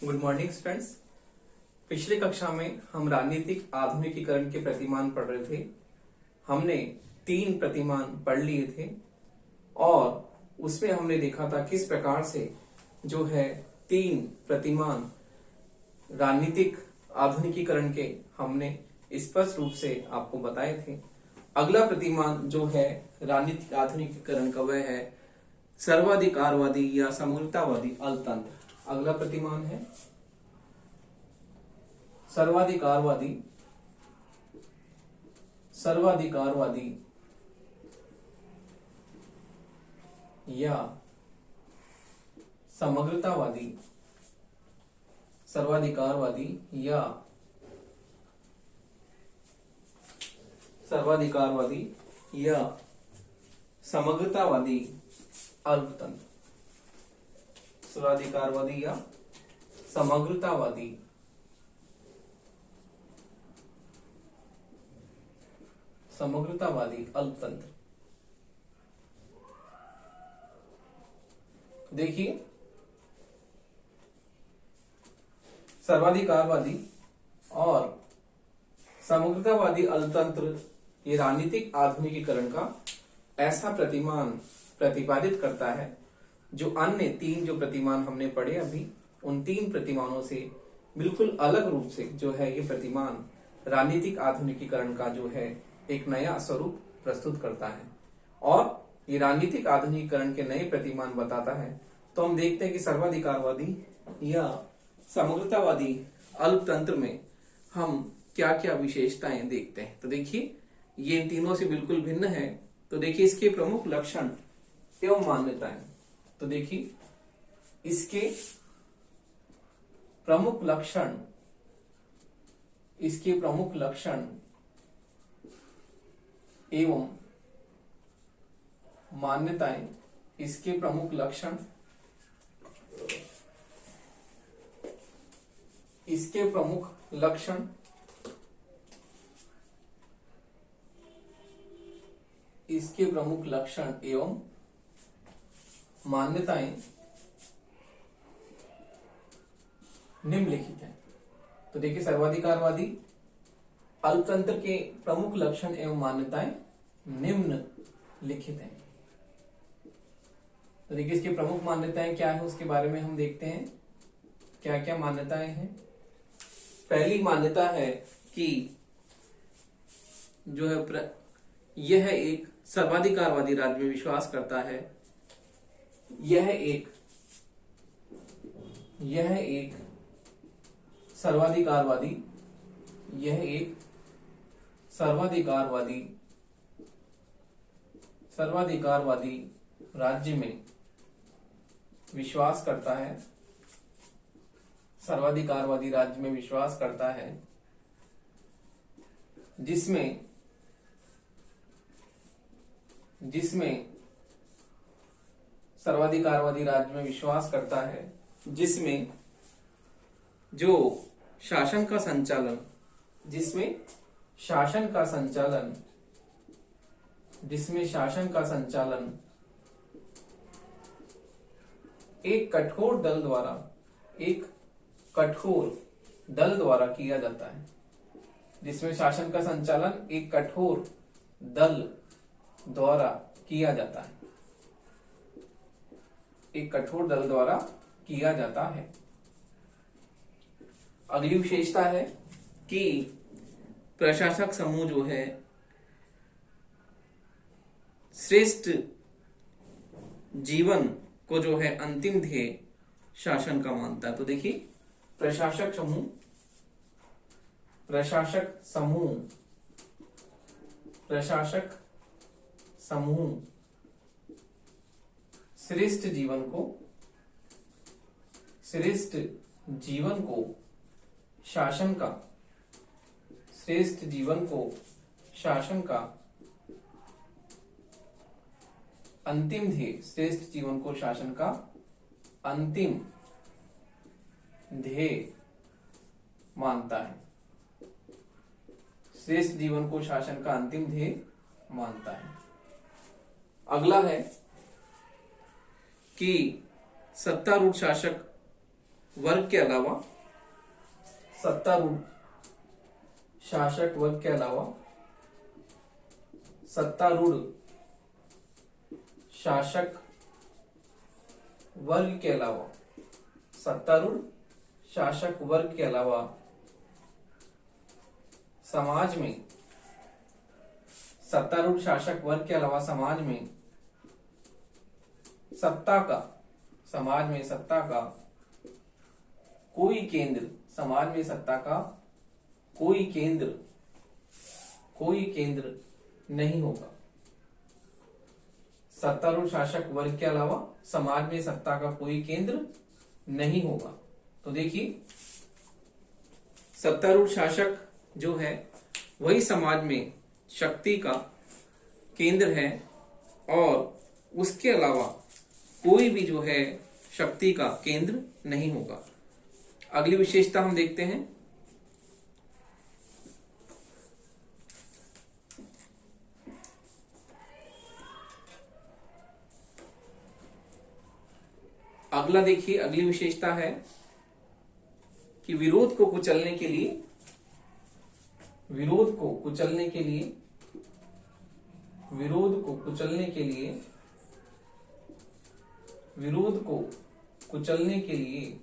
Good morning students. पिछले कक्षा में हम राजनीतिक आधुनिकीकरण के प्रतिमान पढ़ रहे थे। हमने 3 प्रतिमान पढ़ लिए थे और उसमें हमने देखा था किस प्रकार से जो है 3 प्रतिमान राजनीतिक आधुनिकीकरण के हमने स्पष्ट रूप से आपको बताए थे। अगला प्रतिमान जो है राजनीतिक आधुनिकीकरण का वह है सर्वाधिकारवादी या समग्रतावादी अर्थतंत्र। अगला प्रतिमान है सर्वाधिकारवादी या समग्रतावादी या समग्रतावादी अर्थतंत्र। सर्वाधिकारवादी या समग्रतावादी अल्पतंत्र। देखिए, सर्वाधिकारवादी और समग्रतावादी अल्पतंत्र ये राजनीतिक आधुनिकीकरण का ऐसा प्रतिमान प्रतिपादित करता है जो अन्य 3 जो प्रतिमान हमने पढ़े अभी, उन 3 प्रतिमानों से बिल्कुल अलग रूप से जो है ये प्रतिमान राजनीतिक आधुनिकीकरण का जो है एक नया स्वरूप प्रस्तुत करता है और ये राजनीतिक आधुनिकीकरण के नए प्रतिमान बताता है। तो हम देखते हैं कि सर्वाधिकारवादी या समग्रतावादी अल्पतंत्र में हम क्या क्या विशेषताएं देखते हैं। तो देखिए, ये इन तीनों से बिल्कुल भिन्न है। तो देखिए, इसके प्रमुख लक्षण एवं मान्यताएं। तो देखिए, इसके प्रमुख लक्षण एवं मान्यताएं। इसके प्रमुख लक्षण, एवं मान्यताएं निम्नलिखित हैं। तो देखिए, सर्वाधिकारवादी अल्पतंत्र के प्रमुख लक्षण एवं मान्यताएं निम्नलिखित हैं। तो देखिए, इसकी प्रमुख मान्यताएं क्या है उसके बारे में हम देखते हैं क्या क्या मान्यताएं हैं। पहली मान्यता है कि जो है यह एक सर्वाधिकारवादी राज्य में विश्वास करता है। यह एक सर्वाधिकारवादी राज्य में विश्वास करता है। सर्वाधिकारवादी राज्य में विश्वास करता है जिसमें सर्वाधिकारवादी राज्य में विश्वास करता है जिसमें जो शासन का संचालन एक कठोर दल द्वारा किया जाता है। जिसमें शासन का संचालन एक कठोर दल द्वारा किया जाता है। अगली विशेषता है कि प्रशासक समूह जो है श्रेष्ठ जीवन को जो है अंतिम ध्येय शासन का मानता है। तो देखिए, प्रशासक समूह श्रेष्ठ जीवन को शासन का अंतिम ध्येय मानता है। श्रेष्ठ जीवन को शासन का अंतिम ध्येय मानता है। अगला है कि सत्तारूढ़ शासक वर्ग के अलावा, सत्तारूढ़ शासक वर्ग के अलावा सत्तारूढ़ शासक वर्ग के अलावा सत्तारूढ़ शासक वर्ग के अलावा समाज में सत्तारूढ़ शासक वर्ग के अलावा समाज में सत्ता का समाज में सत्ता का कोई केंद्र समाज में सत्ता का कोई केंद्र नहीं होगा। सत्तारूढ़ शासक वर्ग के अलावा समाज में सत्ता का कोई केंद्र नहीं होगा। तो देखिए, सत्तारूढ़ शासक जो है वही समाज में शक्ति का केंद्र है और उसके अलावा कोई भी जो है शक्ति का केंद्र नहीं होगा। अगली विशेषता हम देखते हैं। अगला देखिए, अगली विशेषता है कि विरोध को कुचलने के लिए विरोध को कुचलने के लिए विरोध को कुचलने के लिए विरोध को कुचलने के लिए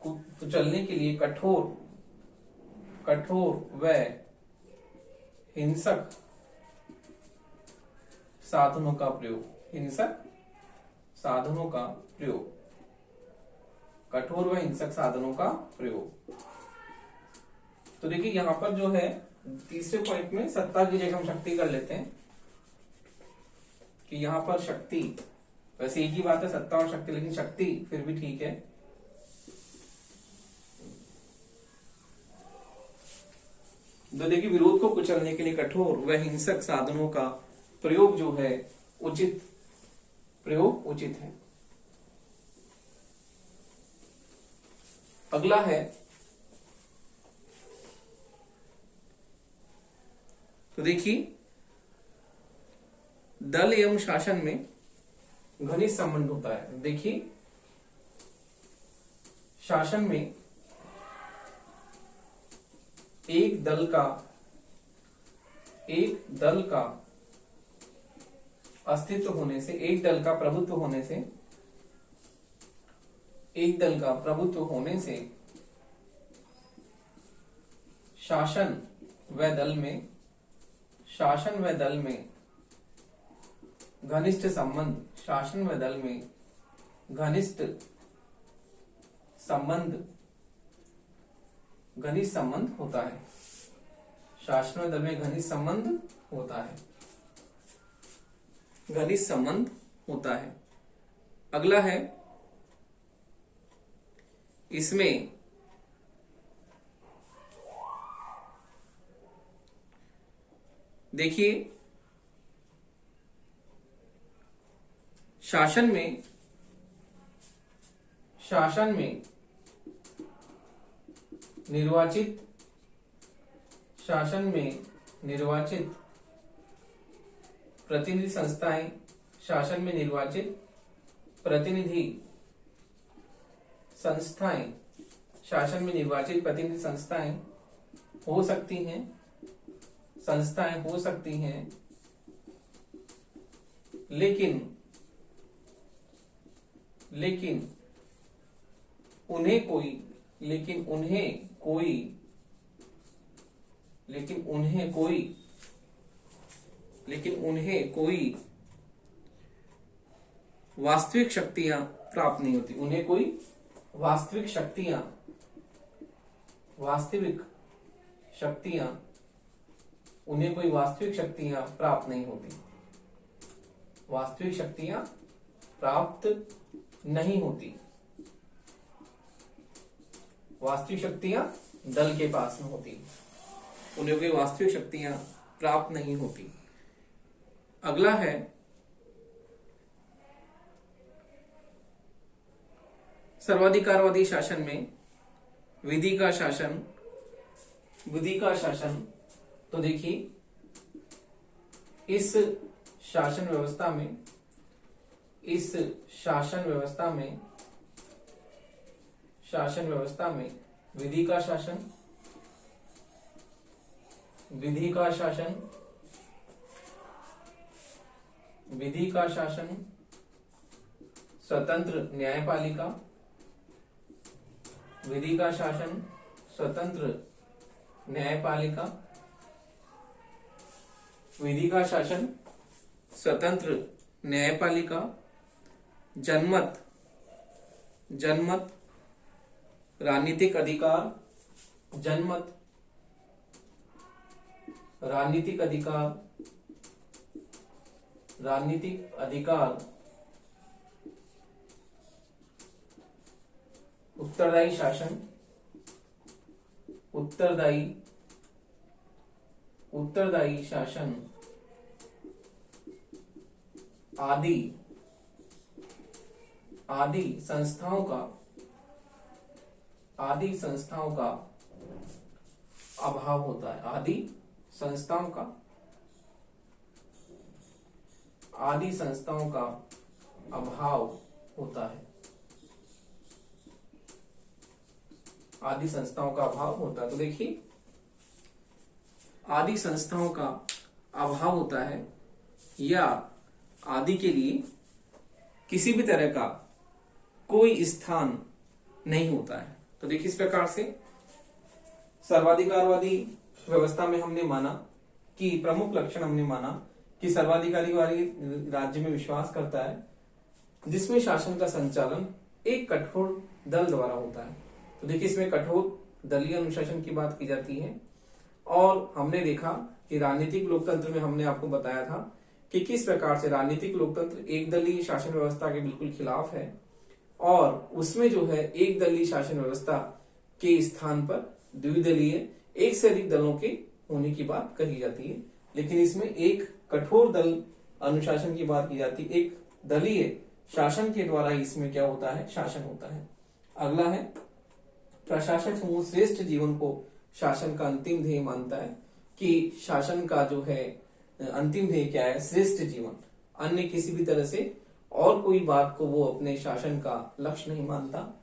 कुचलने के लिए कठोर व हिंसक साधनों का प्रयोग हिंसक साधनों का प्रयोग कठोर व हिंसक साधनों का प्रयोग। तो देखिए यहां पर जो है तीसरे पॉइंट में सत्ता की जगह हम शक्ति कर लेते हैं कि यहां पर शक्ति, वैसे एक ही बात है सत्ता और शक्ति, लेकिन शक्ति फिर भी ठीक है। तो देखिए विरोध को कुचलने के लिए कठोर व हिंसक साधनों का प्रयोग जो है उचित है। अगला है, तो देखिए दल एवं शासन में घनिष्ठ संबंध होता है। देखिए शासन में एक दल का अस्तित्व होने से, एक दल का प्रभुत्व होने से शासन व दल में घनिष्ठ संबंध होता है। शासन व दल में घनिष्ठ संबंध होता है। अगला है, इसमें देखिए शासन में निर्वाचित प्रतिनिधि संस्थाएं, शासन में निर्वाचित प्रतिनिधि संस्थाएं हो सकती हैं, लेकिन उन्हें कोई वास्तविक शक्तियां प्राप्त नहीं होती। उन्हें कोई वास्तविक शक्तियां प्राप्त नहीं होती। वास्तविक शक्तियां प्राप्त नहीं होती। वास्तविक शक्तियां दल के पास में होती, उन्हें कोई वास्तविक शक्तियां प्राप्त नहीं होती। अगला है, सर्वाधिकारवादी शासन में विधि का शासन। तो देखिए इस शासन व्यवस्था में इस शासन व्यवस्था में विधि का शासन, स्वतंत्र न्यायपालिका, जनमत, राजनीतिक अधिकार, उत्तरदायी शासन आदि संस्थाओं का अभाव होता है। आदि संस्थाओं का अभाव होता है। तो देखिए, आदि संस्थाओं का अभाव होता है या आदि के लिए किसी भी तरह का कोई स्थान नहीं होता है। तो देखिए, इस प्रकार से सर्वाधिकारवादी व्यवस्था में हमने माना कि प्रमुख लक्षण हमने माना कि सर्वाधिकारी वाले राज्य में विश्वास करता है जिसमें शासन का संचालन एक कठोर दल द्वारा होता है। तो देखिए, इसमें कठोर दलीय अनुशासन की बात की जाती है। और हमने देखा कि राजनीतिक लोकतंत्र में हमने आपको बताया था कि किस प्रकार से राजनीतिक लोकतंत्र एक दलीय शासन व्यवस्था के बिल्कुल खिलाफ है और उसमें जो है एक दलीय शासन व्यवस्था के स्थान पर द्विदलीय एक से अधिक दलों के होने की बात कही जाती है। लेकिन इसमें एक कठोर दल अनुशासन की बात की जाती है, एक दलीय शासन के द्वारा इसमें क्या होता है, शासन होता है। अगला है, प्रशासक समूह श्रेष्ठ जीवन को शासन का अंतिम ध्येय मानता है कि शासन का जो है अंतिम ध्येय क्या है, श्रेष्ठ जीवन। अन्य किसी भी तरह से और कोई बात को वो अपने शासन का लक्ष्य नहीं मानता।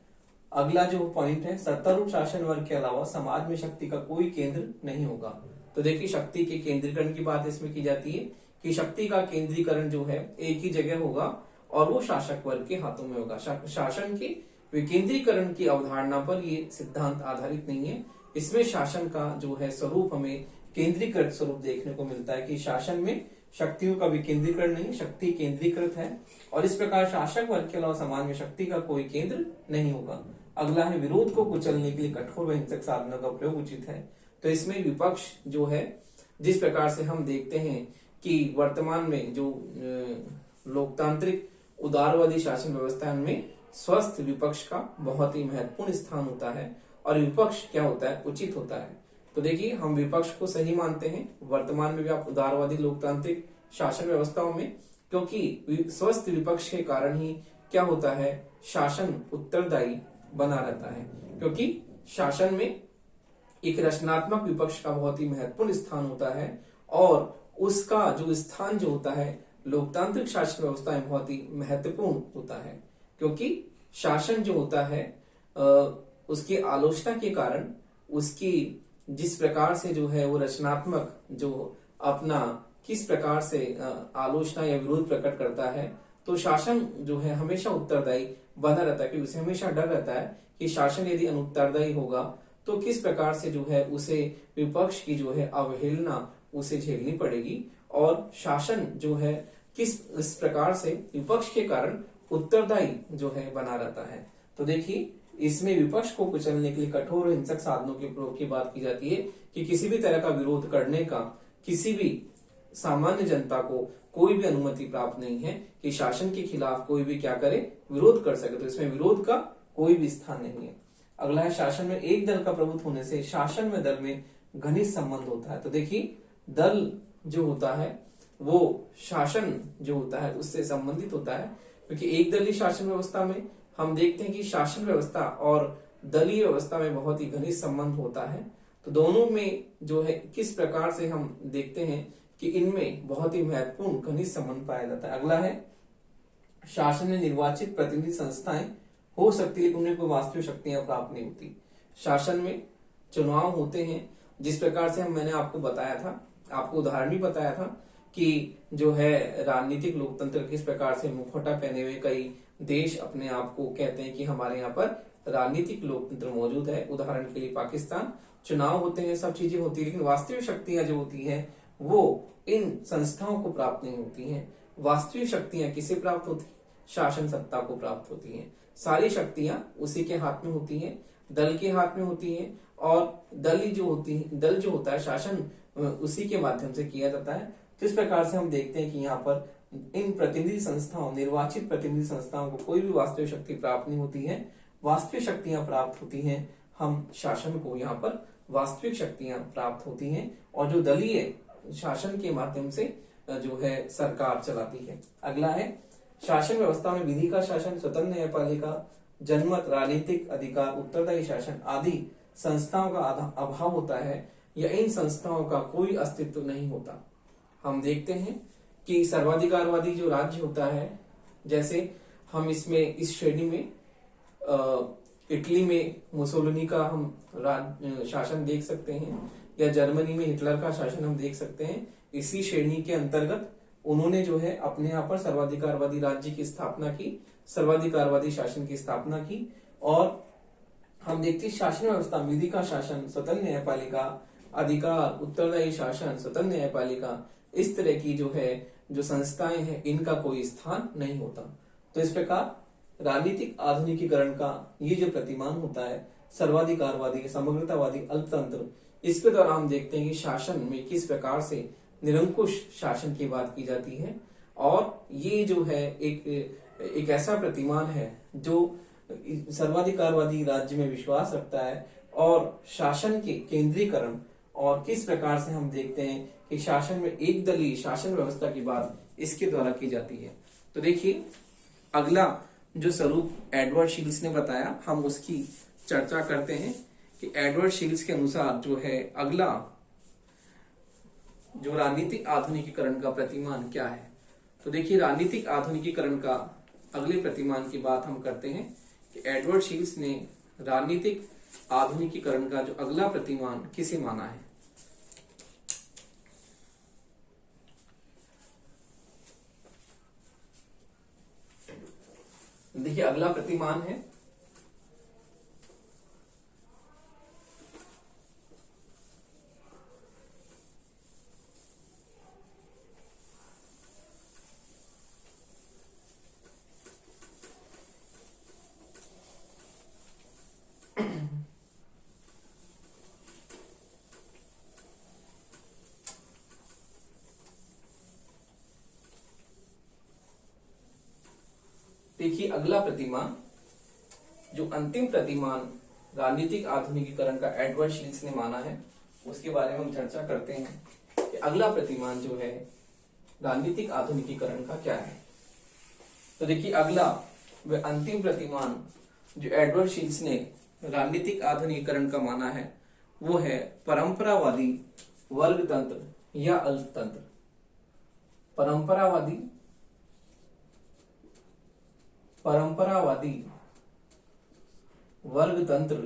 अगला जो पॉइंट है, सत्तारूढ़ शासन वर्ग के अलावा समाज में शक्ति का कोई केंद्र नहीं होगा। तो देखिए, शक्ति के केंद्रीकरण की बात इसमें की जाती है कि शक्ति का केंद्रीकरण जो है एक ही जगह होगा और वो शासक वर्ग के हाथों में होगा। शासन के विकेंद्रीकरण की अवधारणा पर ये सिद्धांत आधारित नहीं है। इसमें शासन का जो है स्वरूप हमें केंद्रीकृत स्वरूप देखने को मिलता है कि शासन में शक्तियों का विकेंद्रीकरण नहीं, शक्ति केंद्रीकृत है और इस प्रकार शासक वर्ग के अलावा समाज में शक्ति का कोई केंद्र नहीं होगा। अगला है, विरोध को कुचलने के लिए कठोर व हिंसक साधनों का प्रयोग उचित है। तो इसमें विपक्ष जो है, जिस प्रकार से हम देखते हैं कि वर्तमान में जो लोकतांत्रिक उदारवादी शासन व्यवस्था है उनमें स्वस्थ विपक्ष का बहुत ही महत्वपूर्ण स्थान होता है और विपक्ष क्या होता है, उचित होता है। तो देखिए, हम विपक्ष को सही मानते हैं वर्तमान में भी आप उदारवादी लोकतांत्रिक शासन व्यवस्थाओं में, क्योंकि स्वस्थ विपक्ष के कारण ही क्या होता है, शासन उत्तरदायी बना रहता है। क्योंकि शासन में एक रचनात्मक विपक्ष का बहुत ही महत्वपूर्ण स्थान होता है और उसका जो स्थान जो होता है लोकतांत्रिक शासन व्यवस्था में बहुत ही महत्वपूर्ण होता है। क्योंकि शासन जो होता है उसकी आलोचना के कारण, उसकी जिस प्रकार से जो है वो रचनात्मक जो अपना किस प्रकार से आलोचना या विरोध प्रकट करता है, तो शासन जो है हमेशा उत्तरदायी बना रहता है। क्योंकि उसे हमेशा डर रहता है कि शासन यदि अनुत्तरदायी होगा तो किस प्रकार से जो है उसे विपक्ष की जो है अवहेलना उसे झेलनी पड़ेगी और शासन जो है इस प्रकार से विपक्ष के कारण उत्तरदायी जो है बना रहता है। तो देखिए, इसमें विपक्ष को कुचलने के लिए कठोर हिंसक साधनों के प्रयोग की बात की जाती है कि किसी भी तरह का विरोध करने का किसी भी सामान्य जनता को कोई भी अनुमति प्राप्त नहीं है कि शासन के खिलाफ कोई भी क्या करे, विरोध कर सके। तो इसमें विरोध का कोई भी स्थान नहीं है। अगला है, शासन में एक दल का प्रभुत्व होने से शासन में दल में घनिष्ठ संबंध होता है। तो देखिए, दल जो होता है वो शासन जो होता है उससे संबंधित होता है। क्योंकि एक दलीय शासन व्यवस्था में हम देखते हैं कि शासन व्यवस्था और दलीय व्यवस्था में बहुत ही घनिष्ठ संबंध होता है। तो दोनों में जो है किस प्रकार से हम देखते हैं कि इनमें बहुत ही महत्वपूर्ण घनिष्ठ संबंध पाया जाता है। अगला है, शासन में निर्वाचित प्रतिनिधि संस्थाएं हो सकती है, लेकिन उन्हें कोई वास्तविक शक्तियां प्राप्त नहीं होती। शासन में चुनाव होते हैं, जिस प्रकार से मैंने आपको बताया था, आपको उदाहरण भी बताया था कि जो है राजनीतिक लोकतंत्र किस प्रकार से मुखौटा पहने हुए कई देश अपने आप को कहते हैं कि हमारे यहाँ पर राजनीतिक लोकतंत्र मौजूद है। उदाहरण के लिए पाकिस्तान, चुनाव होते हैं, सब चीजें होती है, लेकिन वास्तविक शक्तियां जो होती हैं वो इन संस्थाओं को प्राप्त नहीं होती हैं। वास्तविक शक्तियां किसे प्राप्त होती हैं? शासन सत्ता को प्राप्त होती हैं। सारी शक्तियां उसी के हाथ में होती हैं, दल के हाथ में होती हैं, और दल जो होता है शासन उसी के माध्यम से किया जाता है। तो इस प्रकार से हम देखते हैं कि यहाँ पर इन प्रतिनिधि संस्थाओं, निर्वाचित प्रतिनिधि संस्थाओं को कोई भी वास्तविक शक्ति प्राप्त नहीं होती है। वास्तविक शक्तियां प्राप्त होती हैं हम शासन को, यहाँ पर वास्तविक शक्तियां प्राप्त होती हैं, और जो दलीय शासन के माध्यम से जो है सरकार चलाती है। अगला है शासन व्यवस्था में विधि का शासन, स्वतंत्र न्यायपालिका, जनमत, राजनीतिक अधिकार, उत्तरदायी शासन आदि संस्थाओं का अभाव होता है, या इन संस्थाओं का कोई अस्तित्व नहीं होता। हम देखते हैं कि सर्वाधिकारवादी जो राज्य होता है, जैसे हम इसमें इस श्रेणी में इटली में मुसोलिनी का हम शासन देख सकते हैं, या जर्मनी में हिटलर का शासन हम देख सकते हैं। इसी श्रेणी के अंतर्गत उन्होंने जो है अपने यहाँ पर सर्वाधिकारवादी राज्य की स्थापना की, सर्वाधिकारवादी शासन की स्थापना की। और हम देखते हैं शासन व्यवस्था, विधि का शासन, स्वतंत्र न्यायपालिका, अधिकार, उत्तरदायी शासन, स्वतंत्र न्यायपालिका, इस तरह की जो संस्थाएं हैं, इनका कोई स्थान नहीं होता। तो इस प्रकार राजनीतिक आधुनिकीकरण का ये जो प्रतिमान होता है, सर्वाधिकारवादी, समग्रतावादी अल्पतंत्र, इसके द्वारा हम देखते हैं कि शासन में किस प्रकार से निरंकुश शासन की बात की जाती है। और ये जो है एक ऐसा प्रतिमान है जो सर्वाधिकारवादी राज्य में विश्वास रखता है, और शासन के केंद्रीकरण, और किस प्रकार से हम देखते हैं कि शासन में एक दलीय शासन व्यवस्था की बात इसके द्वारा की जाती है। तो देखिए अगला जो स्वरूप एडवर्ड शील्स ने बताया, हम उसकी चर्चा करते हैं कि एडवर्ड शील्स के अनुसार जो है अगला जो राजनीतिक आधुनिकीकरण का प्रतिमान क्या है। तो देखिए राजनीतिक आधुनिकीकरण का अगले प्रतिमान की बात हम करते हैं कि एडवर्ड शील्स ने राजनीतिक आधुनिकीकरण का जो अगला प्रतिमान किसे माना है। देखिए अगला प्रतिमान है देखिए अगला प्रतिमान, जो अंतिम प्रतिमान राजनीतिक आधुनिकीकरण का एडवर्ड शील्स ने माना है, उसके बारे में हम चर्चा करते हैं कि अगला प्रतिमान जो है राजनीतिक आधुनिकीकरण का क्या है। तो देखिए अगला वह अंतिम प्रतिमान जो एडवर्ड शील्स ने राजनीतिक आधुनिकीकरण का माना है, वो है परंपरावादी वर्गतंत्र या अल्पतंत्र। परंपरावादी वर्गतंत्र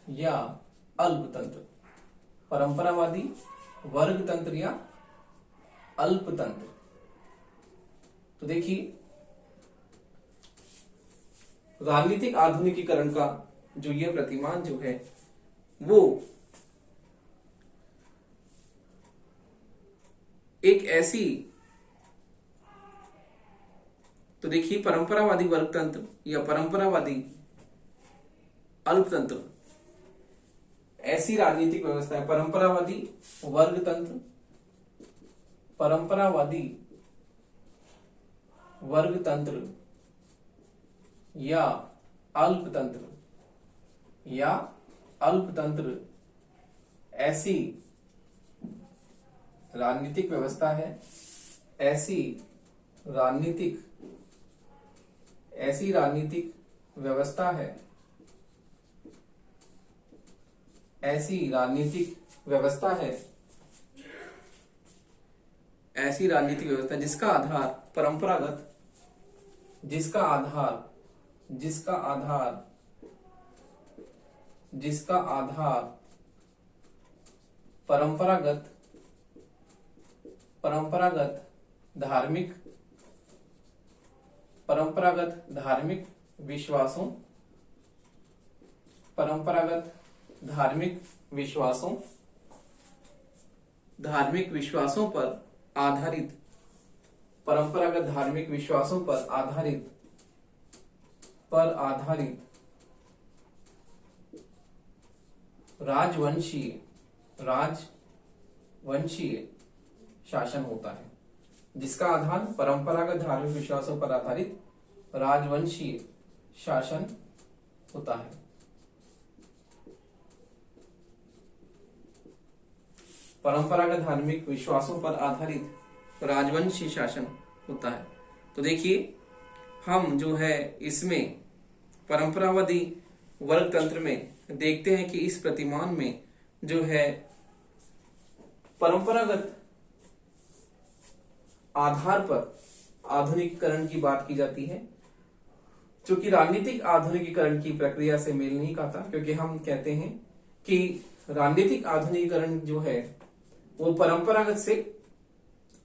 या अल्पतंत्र। परंपरावादी वर्गतंत्र या अल्पतंत्र। तो देखिए राजनीतिक आधुनिकीकरण का जो यह प्रतिमान जो है वो एक ऐसी, तो देखिए परंपरावादी वर्गतंत्र या परंपरावादी अल्पतंत्र ऐसी राजनीतिक व्यवस्था है। परंपरावादी वर्गतंत्र या अल्पतंत्र ऐसी राजनीतिक व्यवस्था है, ऐसी राजनीतिक व्यवस्था है, ऐसी राजनीतिक व्यवस्था जिसका आधार परंपरागत जिसका आधार जिसका आधार जिसका आधार परंपरागत परंपरागत धार्मिक विश्वासों परंपरागत धार्मिक विश्वासों पर आधारित परंपरागत धार्मिक विश्वासों पर आधारित राजवंशीय शासन होता है। जिसका आधार परंपरागत धार्मिक विश्वासों पर आधारित राजवंशीय शासन होता है। परंपरागत धार्मिक विश्वासों पर आधारित राजवंशीय शासन होता है। तो देखिए हम जो है इसमें परंपरावादी वर्ग तंत्र में देखते हैं कि इस प्रतिमान में जो है परंपरागत आधार पर आधुनिकीकरण की बात की जाती है, जो कि राजनीतिक आधुनिकीकरण की प्रक्रिया से मेल नहीं खाता, क्योंकि हम कहते हैं कि राजनीतिक आधुनिकीकरण जो है वो परंपरागत से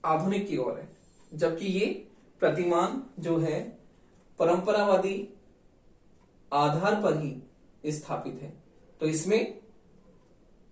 आधुनिक की ओर है, जबकि ये प्रतिमान जो है परंपरावादी आधार पर ही स्थापित है। तो इसमें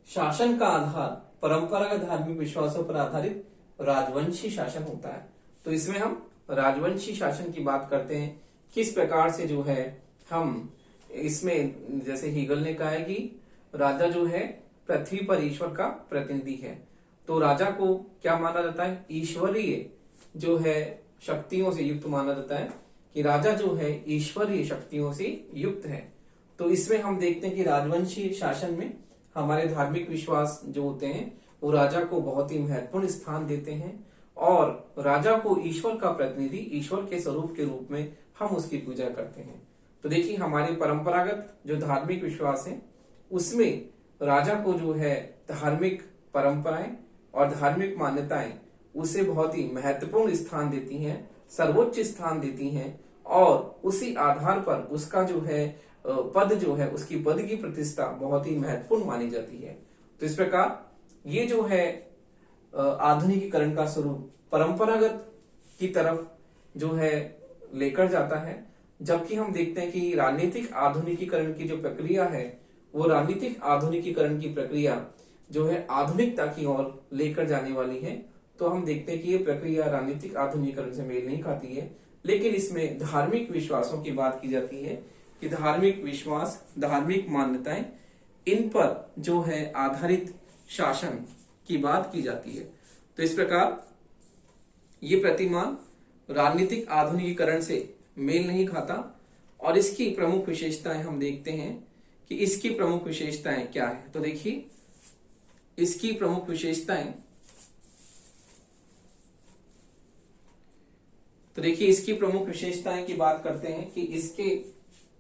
शासन का आधार परंपरागत धार्मिक विश्वासों पर आधारित राजवंशी शासन होता है। तो इसमें हम राजवंशी शासन की बात करते हैं, किस प्रकार से जो है हम इसमें, जैसे हीगल ने कहा है कि राजा जो है पृथ्वी पर ईश्वर का प्रतिनिधि है, तो राजा को क्या माना जाता है, ईश्वरीय जो है शक्तियों से युक्त माना जाता है, कि राजा जो है ईश्वरीय शक्तियों से युक्त है। तो इसमें हम देखते हैं कि राजवंशी शासन में हमारे धार्मिक विश्वास जो होते हैं वो राजा को बहुत ही महत्वपूर्ण स्थान देते हैं, और राजा को ईश्वर का प्रतिनिधि, ईश्वर के स्वरूप के रूप में हम उसकी पूजा करते हैं। तो देखिए हमारे परंपरागत जो धार्मिक विश्वास है उसमें राजा को जो है धार्मिक परंपराएं और धार्मिक मान्यताएं उसे बहुत ही महत्वपूर्ण स्थान देती हैं, सर्वोच्च स्थान देती हैं, और उसी आधार पर उसका जो है पद जो है, उसकी पद की प्रतिष्ठा बहुत ही महत्वपूर्ण मानी जाती है। तो इस प्रकार ये जो है आधुनिकीकरण का स्वरूप परंपरागत की तरफ जो है लेकर जाता है, जबकि हम देखते हैं कि राजनीतिक आधुनिकीकरण की जो प्रक्रिया है वो राजनीतिक आधुनिकीकरण की प्रक्रिया जो है आधुनिकता की ओर लेकर जाने वाली है। तो हम देखते हैं कि ये प्रक्रिया राजनीतिक आधुनिकीकरण से मेल नहीं खाती है, लेकिन इसमें धार्मिक विश्वासों की बात की जाती है कि धार्मिक विश्वास, धार्मिक मान्यताएं, इन पर जो है आधारित शासन की बात की जाती है। तो इस प्रकार ये प्रतिमान राजनीतिक आधुनिकीकरण से मेल नहीं खाता, और इसकी प्रमुख विशेषताएं हम देखते हैं कि इसकी प्रमुख विशेषताएं क्या है। तो देखिए इसकी प्रमुख विशेषताएं, तो देखिए इसकी प्रमुख विशेषताएं की बात करते हैं कि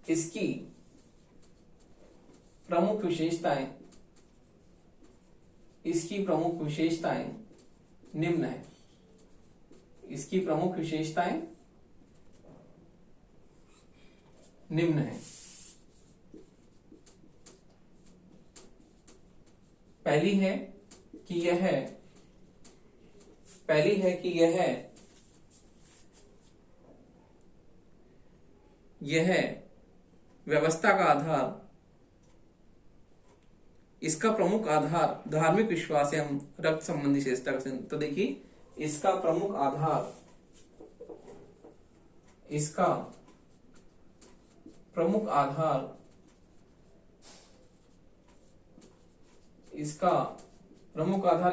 इसकी प्रमुख विशेषताएं निम्न है। इसकी प्रमुख विशेषताएं निम्न है। पहली है कि यह व्यवस्था का आधार, इसका प्रमुख आधार धार्मिक विश्वास एवं रक्त संबंधी विशेषता का। तो देखिए इसका प्रमुख आधार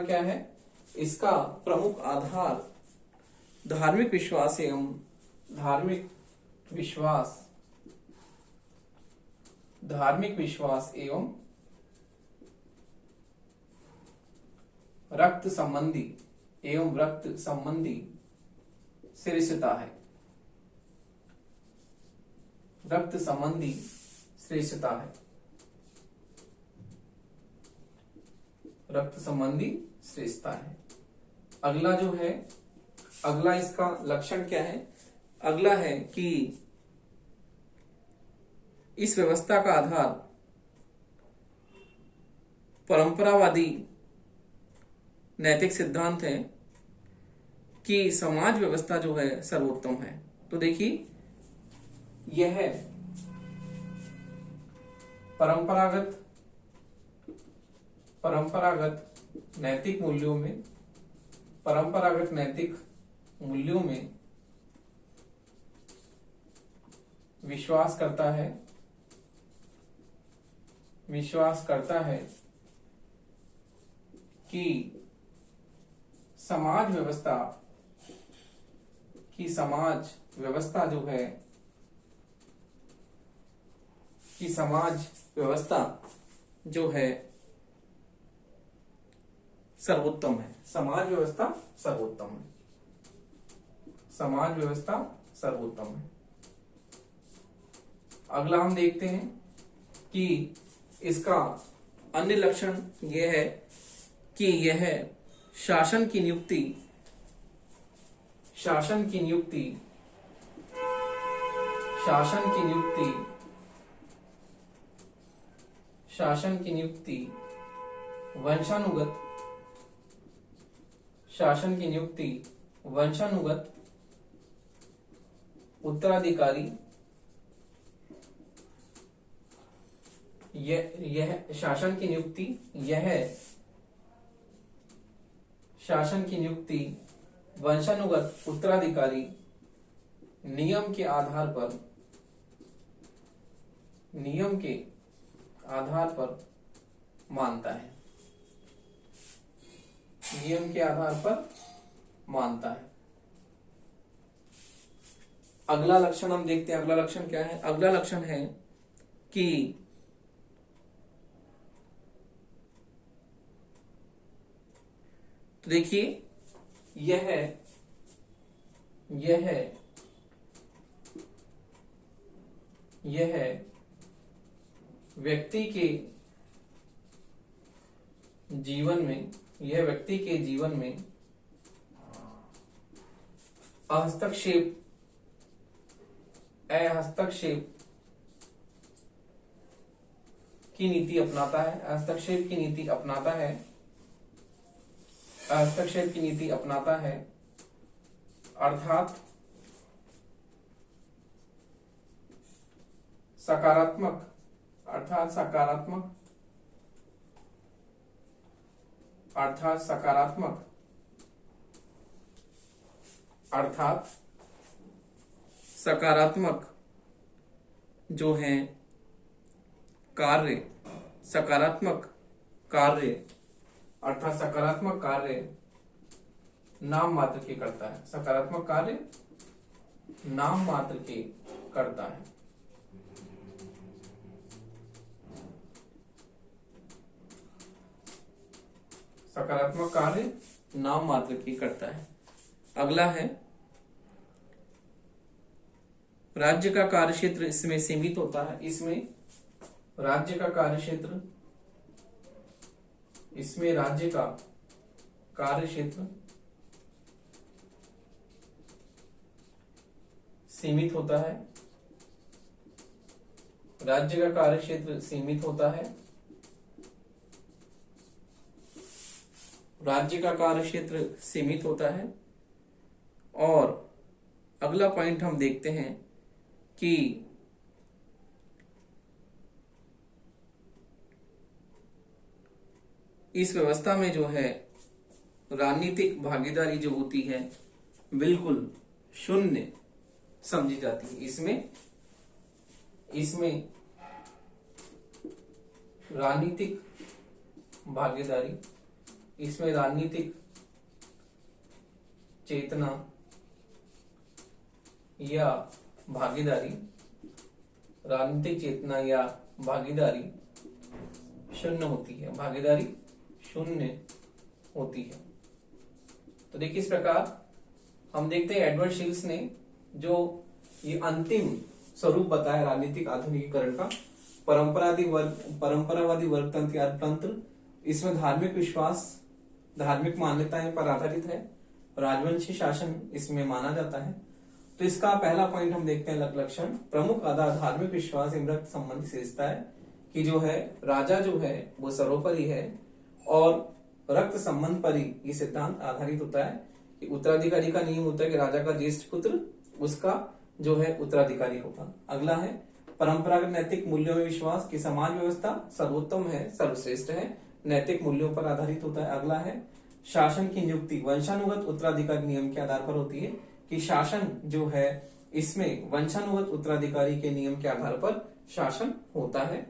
क्या है, इसका प्रमुख आधार धार्मिक विश्वास एवं रक्त संबंधी श्रेष्ठता है। रक्त संबंधी श्रेष्ठता है। अगला जो है अगला इसका लक्षण क्या है? अगला है कि इस व्यवस्था का आधार परंपरावादी नैतिक सिद्धांत है कि समाज व्यवस्था जो है सर्वोत्तम है। तो देखिए, यह परंपरागत नैतिक मूल्यों में विश्वास करता है कि समाज व्यवस्था जो है सर्वोत्तम है। समाज व्यवस्था सर्वोत्तम है। अगला हम देखते हैं कि इसका अन्य लक्षण यह है कि यह शासन की नियुक्ति वंशानुगत उत्तराधिकारी यह शासन की नियुक्ति वंशानुगत उत्तराधिकारी नियम के आधार पर मानता है। अगला लक्षण हम देखते हैं। अगला लक्षण क्या है? अगला लक्षण है कि तो देखिए, यह व्यक्ति के जीवन में हस्तक्षेप की नीति अपनाता है। अर्थात सकारात्मक जो है सकारात्मक कार्य नाम मात्र के करता है। सकारात्मक कार्य नाम मात्र के करता है। सकारात्मक कार्य नाम मात्र की करता है। अगला है राज्य का कार्यक्षेत्र इसमें सीमित होता है। राज्य का कार्यक्षेत्र सीमित होता है। राज्य का कार्यक्षेत्र सीमित होता है। और अगला पॉइंट हम देखते हैं कि इस व्यवस्था में जो है राजनीतिक भागीदारी जो होती है बिल्कुल शून्य समझी जाती है। इसमें राजनीतिक भागीदारी, इसमें राजनीतिक चेतना या भागीदारी शून्य होती है। तो देखिए, इस प्रकार हम देखते हैं एडवर्ड शील्स ने जो ये अंतिम स्वरूप बताया राजनीतिक आधुनिकीकरण का, परंपरावादी वर्गतंत्र या तंत्र, इसमें धार्मिक विश्वास, धार्मिक मान्यताएं पर आधारित है। राजवंशी शासन इसमें माना जाता है। तो इसका पहला पॉइंट हम देखते हैं लक्षण। प्रमुख आधार धार्मिक विश्वास एवं रक्त संबंधी विशेषता है कि जो है राजा जो है वो सर्वोपरि है और रक्त संबंध पर ही ये सिद्धांत आधारित होता है कि उत्तराधिकारी का नियम होता है कि राजा का ज्येष्ठ पुत्र उसका जो है उत्तराधिकारी होगा। अगला है परंपरागत नैतिक मूल्यों में विश्वास कि समाज व्यवस्था सर्वोत्तम है, सर्वश्रेष्ठ है, नैतिक मूल्यों पर आधारित होता है। अगला है शासन की नियुक्ति वंशानुगत उत्तराधिकारी नियम के आधार पर होती है कि शासन जो है इसमें वंशानुगत उत्तराधिकारी के नियम के आधार पर शासन होता है।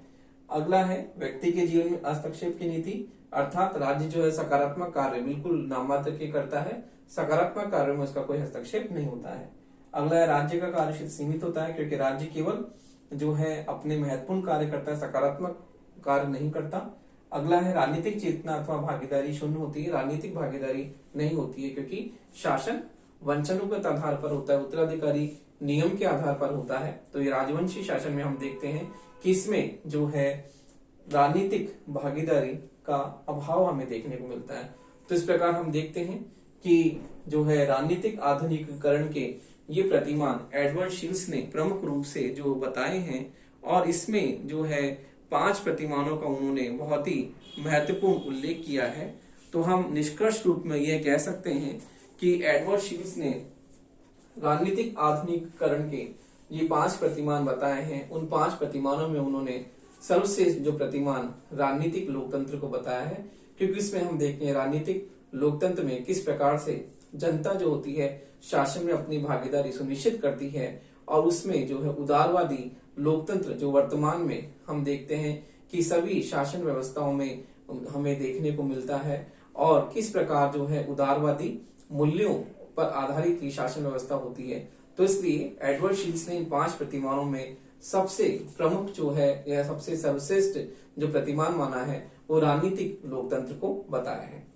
अगला है व्यक्ति के जीवन में हस्तक्षेप की नीति, अर्थात राज्य जो है सकारात्मक कार्य बिल्कुल नाममात्र के करता है, सकारात्मक कार्य में उसका कोई हस्तक्षेप नहीं होता है। अगला है राज्य का कार्य क्षेत्र सीमित होता है क्योंकि राज्य केवल जो है अपने महत्वपूर्ण कार्य करता है, सकारात्मक कार्य नहीं करता। अगला है राजनीतिक चेतना अथवा भागीदारी शून्य होती है, राजनीतिक भागीदारी नहीं होती है क्योंकि शासन वंशानुगत आधार पर होता है, उत्तराधिकारी नियम के आधार पर होता है। तो ये राजवंशी शासन में हम देखते हैं कि इसमें जो है राजनीतिक भागीदारी का अभाव हमें देखने को मिलता है। तो इस प्रकार हम देखते हैं कि जो है राजनीतिक आधुनिकीकरण के ये प्रतिमान एडवर्ड शील्स ने प्रमुख रूप से जो बताए हैं और इसमें जो है 5 प्रतिमानों का उन्होंने बहुत ही महत्वपूर्ण उल्लेख किया है। तो हम निष्कर्ष रूप में यह कह सकते हैं कि एडवर्ड शील्स ने राजनीतिक आधुनिकीकरण के ये 5 प्रतिमान बताए हैं। उन 5 प्रतिमानों में उन्होंने सर्वश्रेष्ठ जो प्रतिमान राजनीतिक लोकतंत्र को बताया है, क्योंकि इसमें हम देखते हैं राजनीतिक लोकतंत्र में किस प्रकार से जनता जो होती है शासन में अपनी भागीदारी सुनिश्चित करती है और उसमें जो है उदारवादी लोकतंत्र जो वर्तमान में हम देखते हैं कि सभी शासन व्यवस्थाओं में हमें देखने को मिलता है और किस प्रकार जो है उदारवादी मूल्यों पर आधारित ये शासन व्यवस्था होती है। तो इसलिए एडवर्ड शील्स ने इन 5 प्रतिमानों में सबसे प्रमुख जो है या सबसे सर्वश्रेष्ठ जो प्रतिमान माना है वो राजनीतिक लोकतंत्र को बताया है।